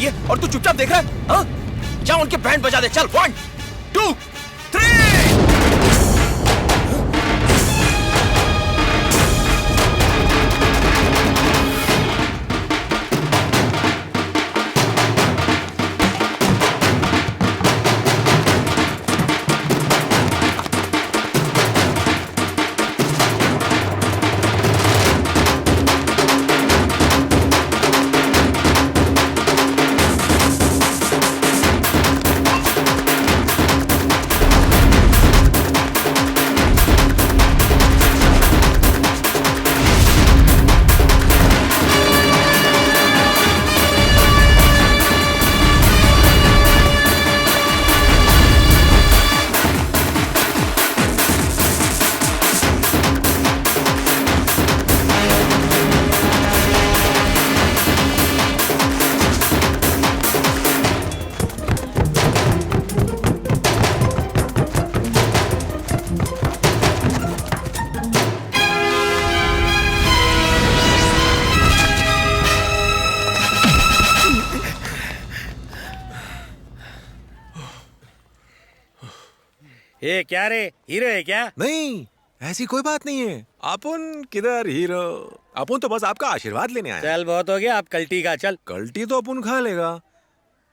रही है और तू चुपचाप देख रहा है? हाँ? जा उनके बैंड बजा दे, चल। 1 2 3। ये क्या रे, हीरो है क्या? नहीं, ऐसी कोई बात नहीं है। अपन किधर हीरो, अपन तो बस आपका आशीर्वाद लेने आए। चल बहुत हो गया, आप कल्टी का। चल। कल्टी तो अपन खा लेगा,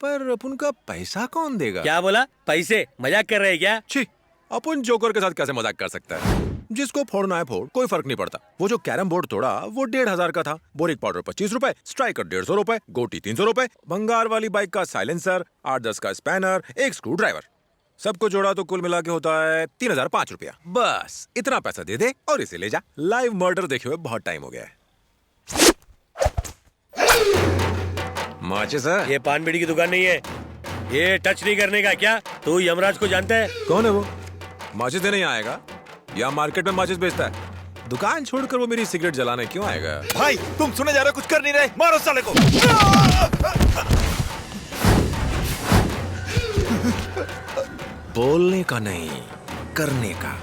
पर अपन का पैसा कौन देगा? क्या बोला? पैसे? मजाक कर रहे क्या? छी, अपन जोकर के साथ कैसे मजाक कर सकता है? जिसको फोड़ना है फोड़, कोई फर्क नहीं पड़ता। वो जो कैरम बोर्ड तोड़ा वो 1500 का था। बोरिक पाउडर 25 रुपए, स्ट्राइकर 150 रुपए, गोटी 300 रुपए, भंगार वाली बाइक का साइलेंसर, 8-10 का स्पैनर, एक स्क्रू ड्राइवर, सबको जोड़ा तो कुल मिला के होता है 3005 रुपया। बस इतना पैसा दे दे और इसे ले जा। लाइव मर्डर देखे हुए बहुत टाइम हो गया है। माचिस है? ये पान बीड़ी की दुकान नहीं है, ये टच नहीं करने का। क्या तू यमराज को जानता है? कौन है वो? माचिस देने यहाँ आएगा या मार्केट में माचिस बेचता है? दुकान छोड़कर वो मेरी सिगरेट जलाने क्यों आएगा? भाई तुम सुने जा रहे हो, कुछ कर नहीं रहे, मारो साले को। बोलने का नहीं, करने का।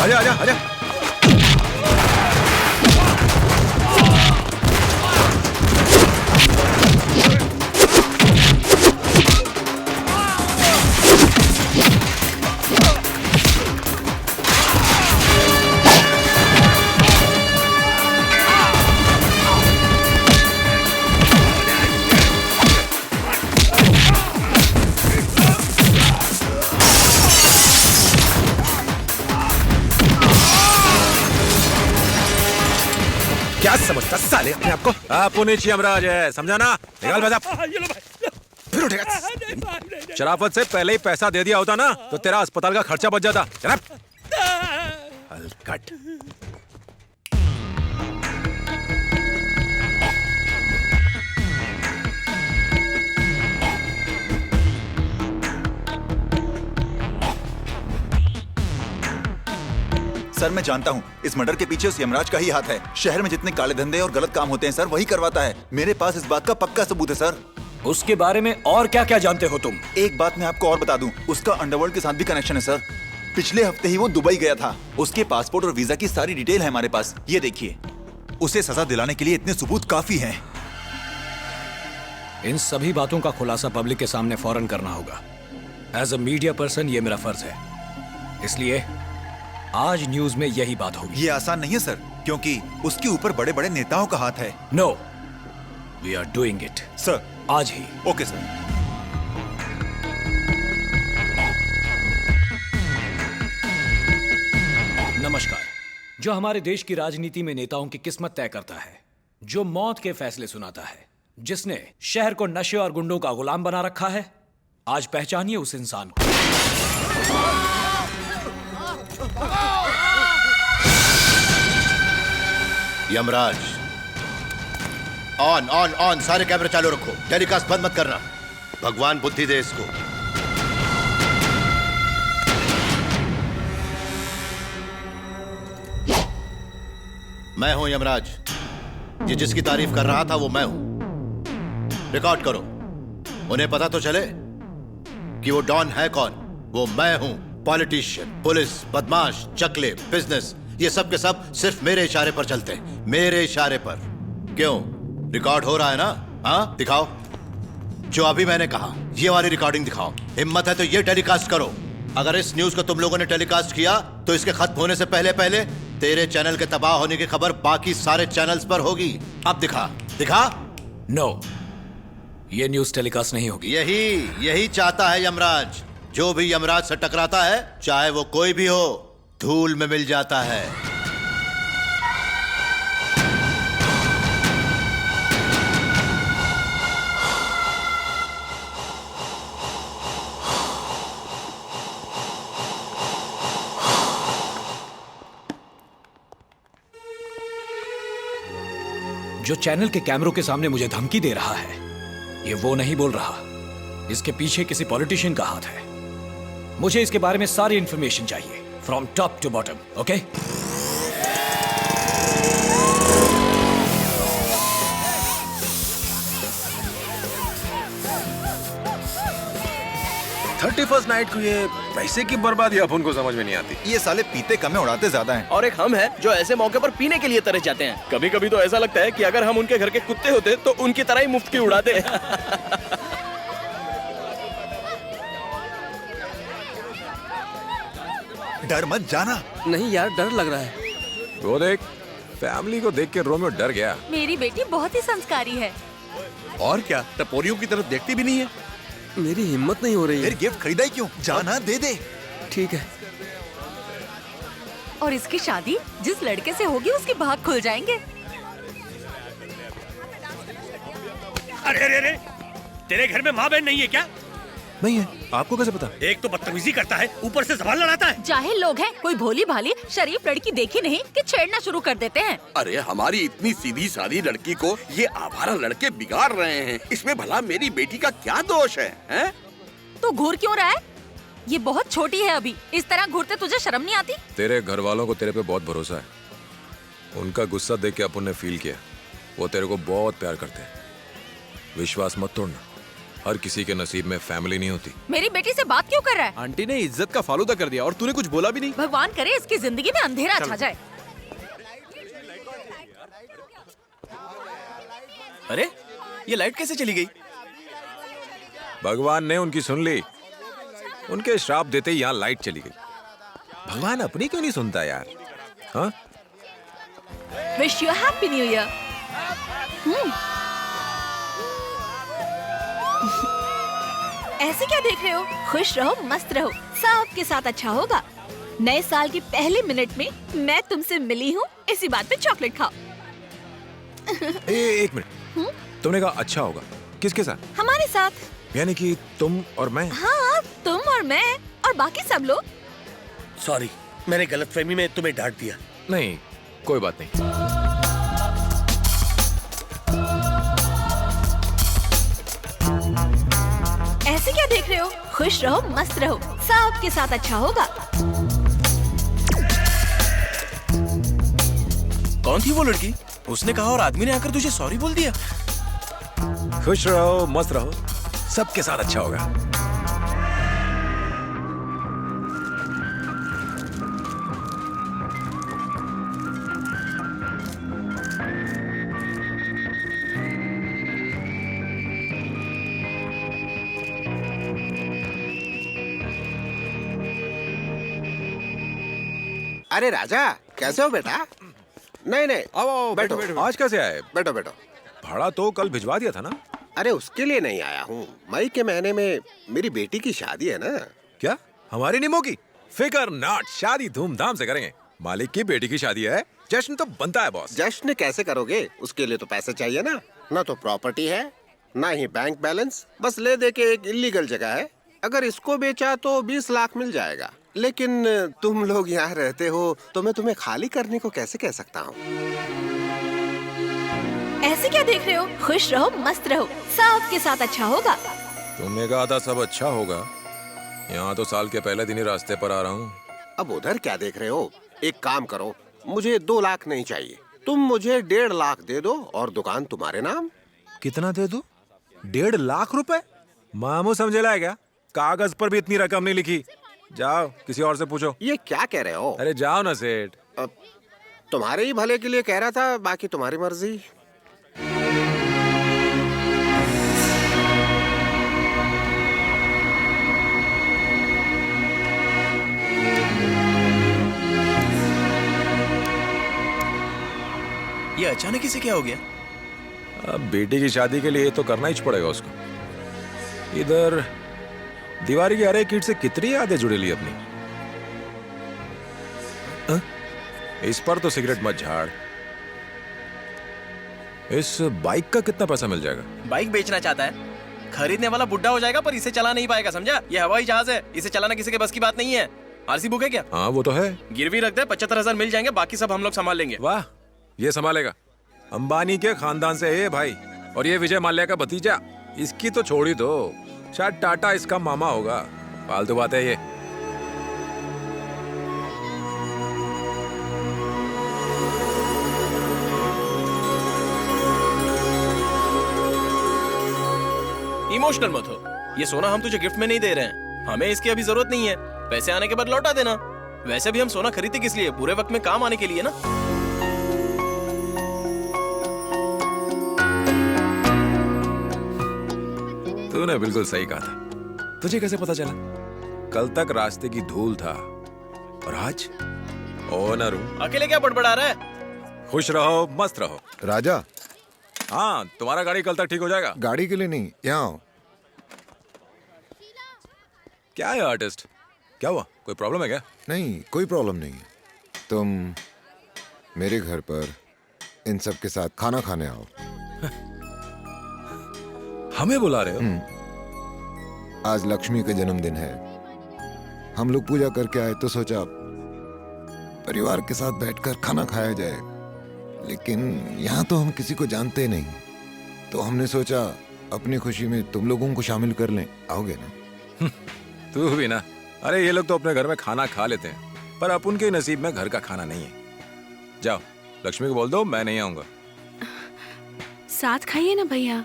आजा आजा आजा। क्या समझता साले अपने आपको? आप नीचे यमराज है, समझा ना? निकाल पैसा। फिर उठेगा। शराफत से पहले ही पैसा दे दिया होता ना तो तेरा अस्पताल का खर्चा बच जाता। जनाब हलकट। सर मैं जानता हूँ इस मर्डर के पीछे उस यमराज का ही हाथ है। शहर में जितने काले धंधे और गलत काम होते हैं सर वही करवाता है। मेरे पास इस बात का पक्का सबूत है सर। उसके बारे में और क्या क्या जानते हो तुम? एक बात मैं आपको और बता दूं, उसका अंडरवर्ल्ड के साथ भी कनेक्शन है सर। पिछले हफ्ते ही वो दुबई गया था। उसके पासपोर्ट और वीजा की सारी डिटेल है हमारे पास, ये देखिए। उसे सजा दिलाने के लिए इतने सबूत काफी हैं। इन सभी बातों का खुलासा पब्लिक के सामने फौरन करना होगा। एज अ मीडिया पर्सन ये मेरा फर्ज है, इसलिए आज न्यूज में यही बात होगी। ये आसान नहीं है सर, क्योंकि उसके ऊपर बड़े बड़े नेताओं का हाथ है। No, we are doing it sir. आज ही। Okay sir. नमस्कार। जो हमारे देश की राजनीति में नेताओं की किस्मत तय करता है, जो मौत के फैसले सुनाता है, जिसने शहर को नशे और गुंडों का गुलाम बना रखा है, आज पहचानिए उस इंसान को। यमराज, ऑन ऑन ऑन, सारे कैमरे चालू रखो, टेलीकास्ट बंद मत करना। भगवान बुद्धि दे इसको। मैं हूं यमराज। ये जिसकी तारीफ कर रहा था वो मैं हूं। रिकॉर्ड करो, उन्हें पता तो चले कि वो डॉन है कौन। वो मैं हूं। पॉलिटिशियन, पुलिस, बदमाश, चकले, बिजनेस, ये सब के सब सिर्फ मेरे इशारे पर चलते हैं। मेरे इशारे पर। क्यों, रिकॉर्ड हो रहा है ना? हाँ, दिखाओ। जो अभी मैंने कहा, ये वाली रिकॉर्डिंग दिखाओ। हिम्मत है तो ये टेलीकास्ट करो। अगर इस न्यूज को तुम लोगों ने टेलीकास्ट किया तो इसके खत्म होने से पहले पहले तेरे चैनल के तबाह होने की खबर बाकी सारे चैनल्स पर होगी। अब दिखा दिखा। नो, ये न्यूज टेलीकास्ट नहीं होगी। यही चाहता है यमराज। जो भी यमराज से टकराता है, चाहे वो कोई भी हो, धूल में मिल जाता है। जो चैनल के कैमरों के सामने मुझे धमकी दे रहा है, ये वो नहीं बोल रहा। इसके पीछे किसी पॉलिटिशियन का हाथ है। मुझे इसके बारे में सारी इंफॉर्मेशन चाहिए, from top to bottom. Okay? Thirty first night को ये पैसे की बर्बादी अपन को समझ में नहीं आती। ये साले पीते कम है, उड़ाते ज्यादा हैं। और एक हम हैं जो ऐसे मौके पर पीने के लिए तरस जाते हैं। कभी कभी तो ऐसा लगता है कि अगर हम उनके घर के कुत्ते होते तो उनकी तरह ही मुफ्त की उड़ाते। डर मत जाना। नहीं यार, डर लग रहा है। वो देख, फैमिली को देख के रोमियो डर गया। मेरी बेटी बहुत ही संस्कारी है। और क्या, टपोरियों की तरफ देखती भी नहीं है। मेरी हिम्मत नहीं हो रही फिर गिफ्ट खरीदा ही क्यों? जाना, दे दे। ठीक है। और इसकी शादी जिस लड़के से होगी उसके भाग खुल जाएंगे। अरे अरे अरे, तेरे घर में माँ बहन नहीं है क्या? नहीं है। आपको कैसे पता? एक तो बदतमीजी करता है, ऊपर से सवाल लड़ाता है। जाहिल लोग हैं, कोई भोली भाली शरीफ लड़की देखी नहीं कि छेड़ना शुरू कर देते हैं। अरे हमारी इतनी सीधी सादी लड़की को ये आवारा लड़के बिगाड़ रहे हैं। इसमें भला मेरी बेटी का क्या दोष है, हैं? तो घूर क्यों रहा है? ये बहुत छोटी है अभी। इस तरह घूरते तुझे शर्म नहीं आती? तेरे घर वालों को तेरे पे बहुत भरोसा है। उनका गुस्सा देख के अपन ने फील किया। वो तेरे को बहुत प्यार करते हैं। विश्वास मत तोड़ना। हर किसी के नसीब में फैमिली नहीं होती। मेरी बेटी से बात क्यों कर रहा है? आंटी ने इज्जत का फालूदा कर दिया और तूने कुछ बोला भी नहीं। भगवान करे इसकी जिंदगी में अंधेरा छा जाए। अरे, ये लाइट कैसे चली गई? भगवान ने उनकी सुन ली। उनके श्राप देते ही यहाँ लाइट चली गई। भगवान अपनी क्यों नहीं सुनता यार? हाँ? Wish you happy new year. ऐसे क्या देख रहे हो? खुश रहो, मस्त रहो, सबके साथ अच्छा होगा। नए साल के पहले मिनट में मैं तुमसे मिली हूँ, इसी बात पे चॉकलेट खाओ। एक मिनट। तुमने कहा अच्छा होगा, किसके साथ? हमारे साथ। यानी कि तुम और मैं? हाँ, तुम और मैं और बाकी सब लोग। सॉरी, मैंने गलतफहमी में तुम्हें डांट दिया। नहीं, कोई बात नहीं। ऐसे क्या देख रहे हो? खुश रहो, मस्त रहो, सबके साथ अच्छा होगा। कौन थी वो लड़की? उसने कहा और आदमी ने आकर तुझे सॉरी बोल दिया। खुश रहो, मस्त रहो, सबके साथ अच्छा होगा। अरे राजा, कैसे हो बेटा? नहीं नहीं, आओ बैठो बैठो। आज कैसे आए? बैठो बैठो। भाड़ा तो कल भिजवा दिया था ना? अरे उसके लिए नहीं आया हूँ, मई के महीने में मेरी बेटी की शादी है ना। क्या हमारी निमो की? फिकर नॉट, शादी धूमधाम से करेंगे। मालिक की बेटी की शादी है, जश्न तो बनता है बॉस। जश्न कैसे करोगे? उसके लिए तो पैसे चाहिए ना। ना तो प्रॉपर्टी है, ना ही बैंक बैलेंस, बस ले दे के एक इलीगल जगह है। अगर इसको बेचा तो 20 लाख मिल जाएगा। लेकिन तुम लोग यहाँ रहते हो तो मैं तुम्हें खाली करने को कैसे कह सकता हूँ? ऐसे क्या देख रहे हो? खुश रहो, मस्त रहो, सब के साथ अच्छा होगा। तुमने कहा था सब अच्छा होगा। यहाँ तो साल के पहले दिन ही रास्ते पर आ रहा हूँ। अब उधर क्या देख रहे हो? एक काम करो, मुझे 2 लाख नहीं चाहिए, तुम मुझे 1.5 लाख दे दो और दुकान तुम्हारे नाम। कितना दे दो? 1.5 लाख रुपए? मामू समझेला है क्या? कागज पर भी इतनी रकम नहीं लिखी। जाओ किसी और से पूछो। ये क्या कह रहे हो? अरे जाओ ना सेठ। तुम्हारे ही भले के लिए कह रहा था, बाकी तुम्हारी मर्जी। ये अचानक इसे क्या हो गया? अब बेटी की शादी के लिए तो करना ही पड़ेगा उसको। इधर दीवारी की हर एक ईंट से कितनी यादें जुड़ी ली अपनी। इस पर तो सिगरेट मत झाड़। इस बाइक का कितना पैसा मिल जाएगा? बाइक बेचना चाहता है, खरीदने वाला बुढ़ा हो जाएगा पर इसे चला नहीं पाएगा, समझा? ये हवाई जहाज है, इसे चलाना किसी के बस की बात नहीं है। आरसी बुक है क्या? हाँ वो तो है। गिरवी रख दे, 75,000 मिल जाएंगे, बाकी सब हम लोग संभाल लेंगे। वाह, ये संभालेगा। अंबानी के खानदान से है भाई। और ये विजय माल्या का भतीजा, इसकी तो छोड़ी दो, शायद टाटा इसका मामा होगा। फालतू बात है ये। इमोशनल मत हो, ये सोना हम तुझे गिफ्ट में नहीं दे रहे हैं, हमें इसकी अभी जरूरत नहीं है। पैसे आने के बाद लौटा देना। वैसे भी हम सोना खरीदते किस लिए? बुरे वक्त में काम आने के लिए ना। तूने बिल्कुल सही कहा था। तुझे कैसे पता चला? कल तक रास्ते की धूल था और आज ओनर हूँ। अकेले क्या बड़बड़ा रहा है? खुश रहो, मस्त रहो। राजा, हाँ, तुम्हारा गाड़ी कल तक ठीक हो जाएगा। गाड़ी के लिए नहीं, यहाँ आओ। क्या है आर्टिस्ट? क्या हुआ? कोई प्रॉब्लम है क्या? नहीं, कोई प्रॉब्लम नहीं है। तुम मेरे घर पर इन सब के साथ खाना खाने आओ। हमें बुला रहे हो? आज लक्ष्मी का जन्मदिन है। हम लोग पूजा करके आए तो सोचा परिवार के साथ बैठकर खाना खाया जाए। लेकिन यहाँ तो हम किसी को जानते नहीं, तो हमने सोचा अपनी खुशी में तुम लोगों को शामिल कर लें। आओगे ना? तू भी ना। अरे ये लोग तो अपने घर में खाना खा लेते हैं, पर अपन के नसीब में घर का खाना नहीं है। जाओ, लक्ष्मी को बोल दो मैं नहीं आऊंगा। साथ खाइए ना भैया।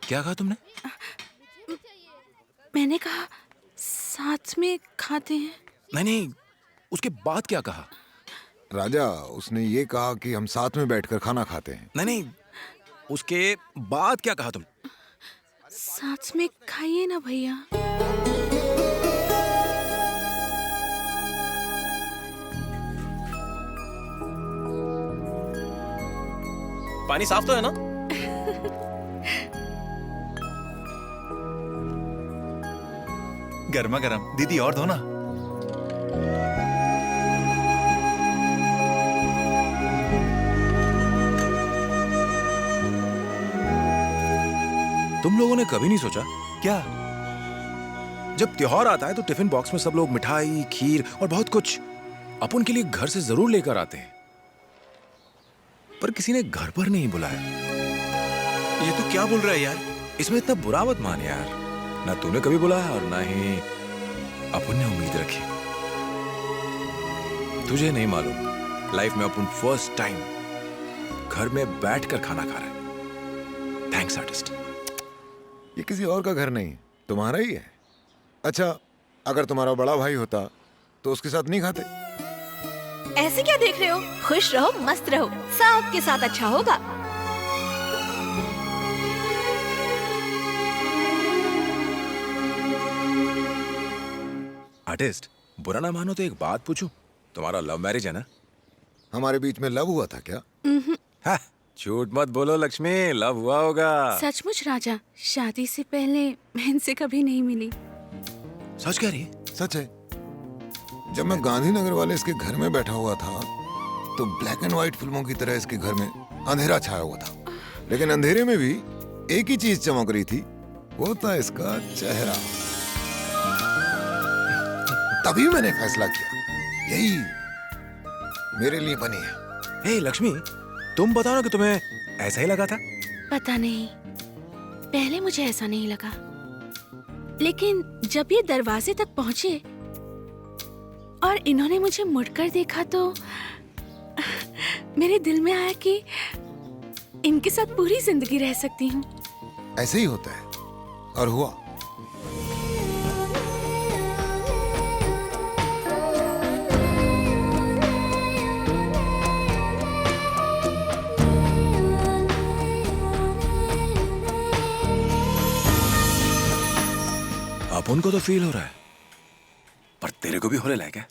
क्या कहा तुमने? मैंने कहा साथ में खाते हैं। नहीं, उसके बाद क्या कहा? राजा, उसने ये कहा कि हम साथ में बैठकर खाना खाते हैं। नहीं, उसके बाद क्या कहा तुम? साथ में खाइए ना भैया। पानी साफ तो है ना? गर्मा गर्म। दीदी और दो ना। तुम लोगों ने कभी नहीं सोचा क्या? जब त्योहार आता है तो टिफिन बॉक्स में सब लोग मिठाई, खीर और बहुत कुछ अपन के लिए घर से जरूर लेकर आते हैं, पर किसी ने घर पर नहीं बुलाया। ये तो क्या बोल रहा है यार? इसमें इतना बुरा मत मान यार। ना तूने कभी बुलाया और ना ही अपन ने उम्मीद रखी। तुझे नहीं मालूम, लाइफ में अपन फर्स्ट टाइम घर में बैठकर खाना खा रहे हैं। Thanks artist. ये किसी और का घर नहीं, तुम्हारा ही है। अच्छा, अगर तुम्हारा बड़ा भाई होता तो उसके साथ नहीं खाते? ऐसे क्या देख रहे हो? खुश रहो, मस्त रहो, सब के साथ अच्छा होगा। आर्टिस्ट, बुरा ना मानो तो एक बात पूछूं, तुम्हारा लव मैरिज है ना? हमारे बीच में लव हुआ था क्या? हाँ, झूठ मत बोलो लक्ष्मी, लव हुआ होगा। सचमुच राजा, शादी से पहले मैं इनसे कभी नहीं मिली। सच कह रही है? सच है। जब मैं गांधीनगर वाले इसके घर में बैठा हुआ था तो ब्लैक एंड व्हाइट फिल्मों की तरह इसके घर में अंधेरा छाया हुआ था, लेकिन अंधेरे में भी एक ही चीज चमक रही थी, वो था इसका चेहरा। तभी मैंने फैसला किया यही मेरे लिए बनी है। हे लक्ष्मी, तुम बताओ ना कि तुम्हें ऐसा ही लगा था? पता नहीं, पहले मुझे ऐसा नहीं लगा, लेकिन जब ये दरवाजे तक पहुंचे और इन्होंने मुझे मुड़कर देखा तो मेरे दिल में आया कि इनके साथ पूरी जिंदगी रह सकती हूँ। ऐसे ही होता है, और हुआ। अब उनको तो फील हो रहा है, पर तेरे को भी होने लगा क्या?